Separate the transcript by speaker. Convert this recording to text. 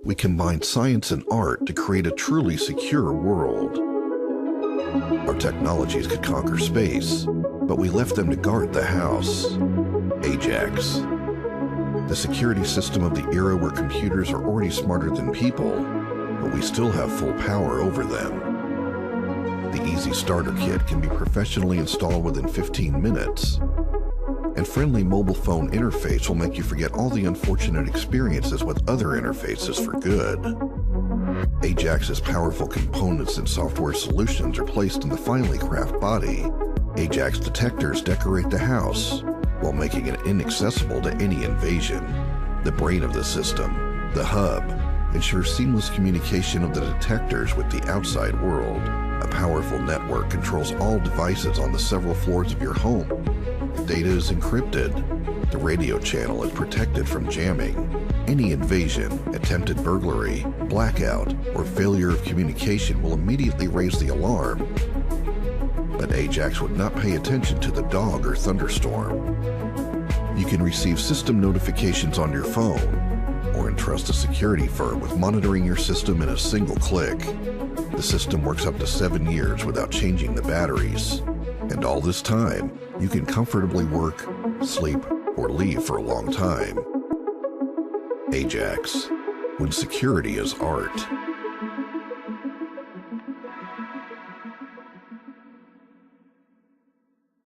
Speaker 1: We combine science and art to create a truly secure world. Our technologies could conquer space, but we left them to guard the house. Ajax. The security system of the era where computers are already smarter than people, but we still have full power over them. The easy starter kit can be professionally installed within 15 minutes. And friendly mobile phone interface will make you forget all the unfortunate experiences with other interfaces for good. Ajax's powerful components and software solutions are placed in the finely crafted body. Ajax detectors decorate the house while making it inaccessible to any invasion. The brain of the system, the hub, ensures seamless communication of the detectors with the outside world. A powerful network controls all devices on the several floors of your home. Data is encrypted. The radio channel is protected from jamming. Any invasion, attempted burglary, blackout, or failure of communication will immediately raise the alarm. But Ajax would not pay attention to the dog or thunderstorm. You can receive system notifications on your phone, or entrust a security firm with monitoring your system in a single click. The system works up to 7 years without changing the batteries. And all this time, you can comfortably work, sleep, or leave for a long time. Ajax, when security is art.